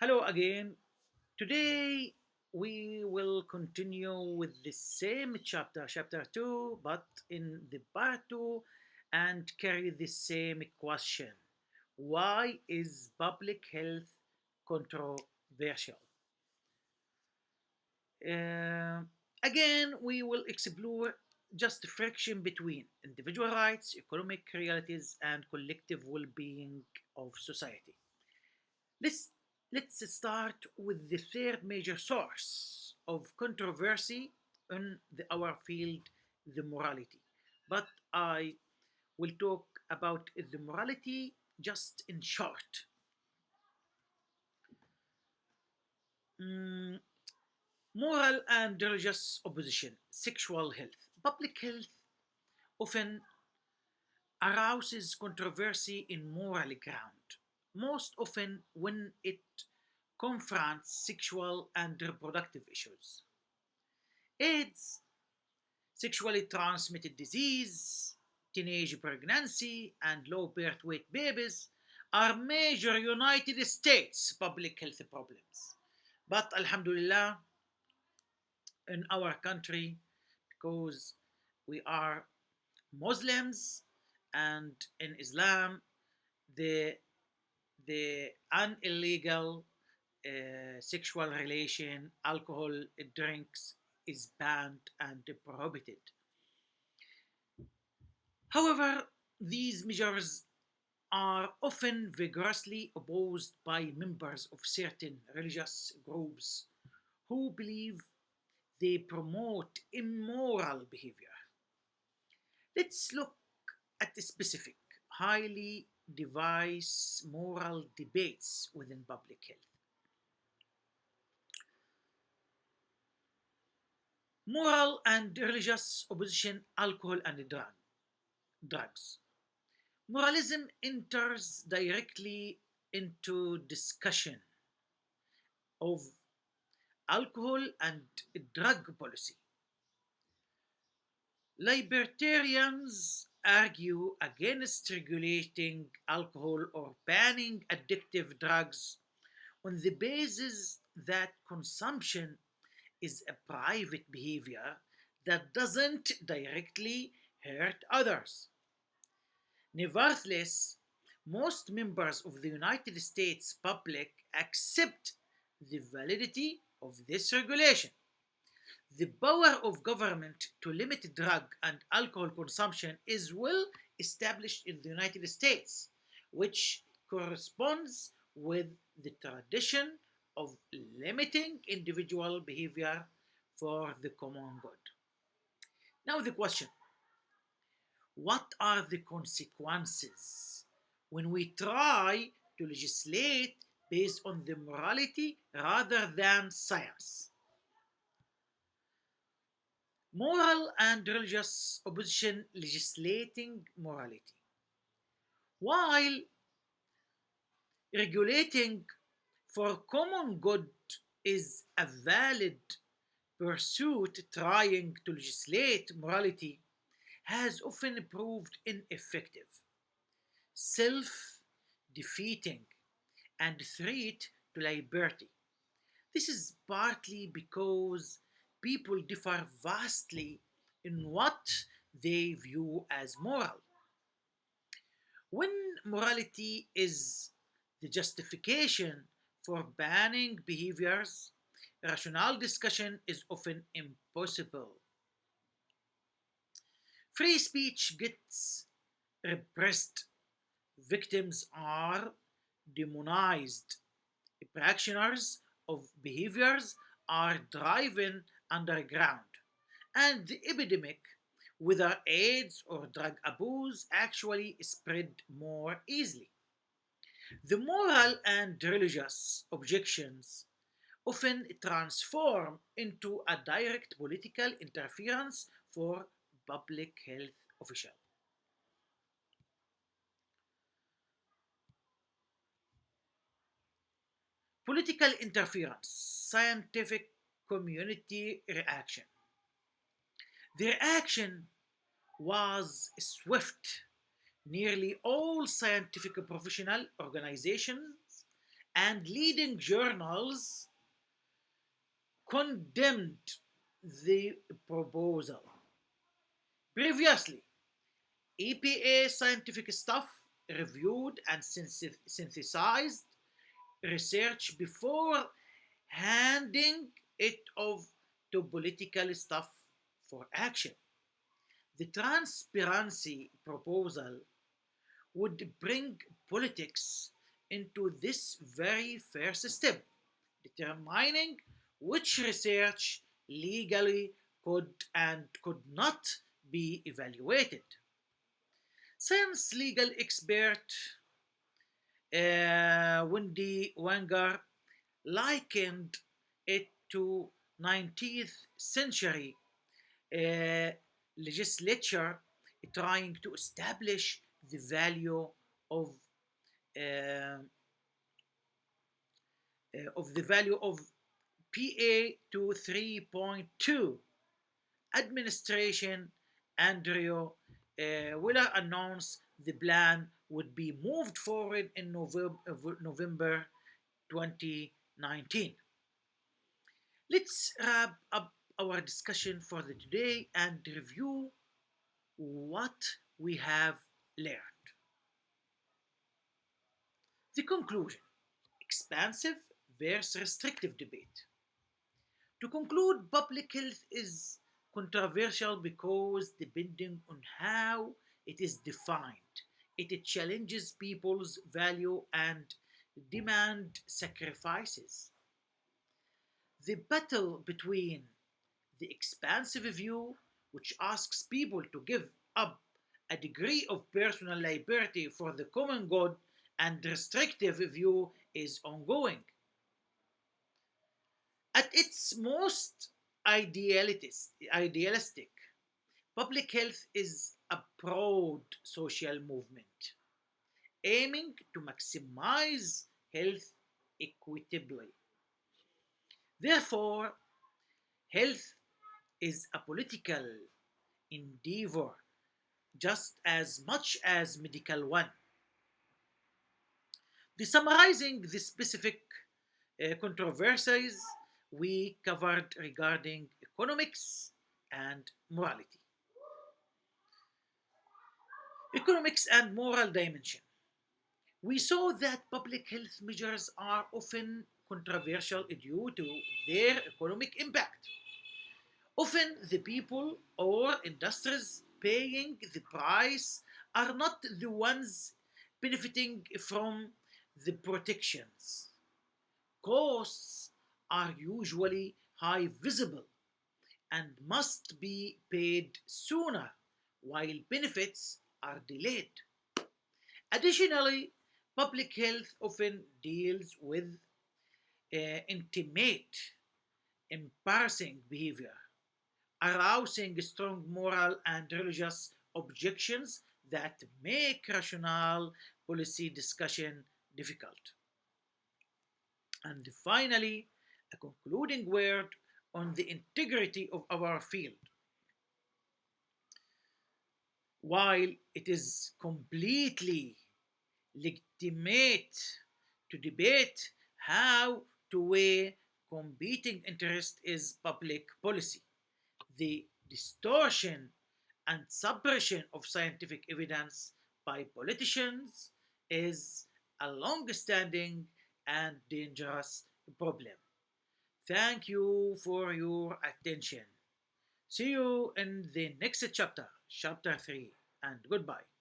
Hello again. Today we will continue with the same chapter, chapter 2, but in the part 2 and carry the same question. Why is public health controversial? Uh, Again, we will explore just the friction between individual rights, economic realities, and collective well being of society. Let's, let's start with the third major source of controversy in our field, the morality. But I will talk about the morality just in short. Mm, Moral and religious opposition, sexual health. Public health often arouses controversy in moral ground, most often when it confronts sexual and reproductive issues. AIDS, sexually transmitted disease, teenage pregnancy, and low birth weight babies are major United States public health problems. But Alhamdulillah, in our country, because we are Muslims and in Islam, the the illegal sexual relation, alcohol drinks is banned and prohibited. However, these measures are often vigorously opposed by members of certain religious groups who believe they promote immoral behavior. Let's look at the specific, highly devised moral debates within public health. Moral and religious opposition, alcohol and drugs. Moralism enters directly into discussion of alcohol and drug policy. Libertarians argue against regulating alcohol or banning addictive drugs on the basis that consumption is a private behavior that doesn't directly hurt others. Nevertheless, most members of the United States public accept the validity of this regulation. The power of government to limit drug and alcohol consumption is well established in the United States, which corresponds with the tradition of limiting individual behavior for the common good. Now, the question: what are the consequences when we try to legislate based on the morality rather than science? Moral and religious opposition legislating morality. While regulating for common good is a valid pursuit, trying to legislate morality has often proved ineffective, self defeating, and threat to liberty. This is partly because people differ vastly in what they view as moral. When morality is the justification for banning behaviors, rational discussion is often impossible. Free speech gets repressed, victims are demonized, practitioners of behaviors are driven underground, and the epidemic, whether AIDS or drug abuse, actually spread more easily. The moral and religious objections often transform into a direct political interference for public health officials. Political interference, scientific community reaction. The reaction was swift. Nearly all scientific professional organizations and leading journals condemned the proposal. Previously, EPA scientific staff reviewed and synthesized research before handing it off to political staff for action. The transparency proposal would bring politics into this very first step, determining which research legally could and could not be evaluated. Science legal expert Wendy Wenger likened it to 19th century uh, legislature trying to establish the value of uh, of PA to 3.2. Administration Andrew Wheeler announced the plan would be moved forward in November 2019. Let's wrap up our discussion for the today and review what we have learned. The conclusion: expansive versus restrictive debate. To conclude, public health is controversial because depending on how it is defined, it challenges people's value and demand sacrifices. The battle between the expansive view, which asks people to give up a degree of personal liberty for the common good, and restrictive view is ongoing. At its most idealistic, public health is a broad social movement aiming to maximize health equitably. Therefore, health is a political endeavor just as much as medical one. The summarizing the specific controversies we covered regarding economics and morality. Economics and moral dimension. We saw that public health measures are often controversial due to their economic impact. Often, the people or industries paying the price are not the ones benefiting from the protections. Costs are usually high visible and must be paid sooner, while benefits are delayed. Additionally, public health often deals with intimate, embarrassing behavior, arousing strong moral and religious objections that make rational policy discussion difficult. And finally, a concluding word on the integrity of our field. While it is completely legitimate to debate how to weigh competing interest is public policy, the distortion and suppression of scientific evidence by politicians is a long standing and dangerous problem. Thank you for your attention. See you in the next chapter, chapter 3, and goodbye.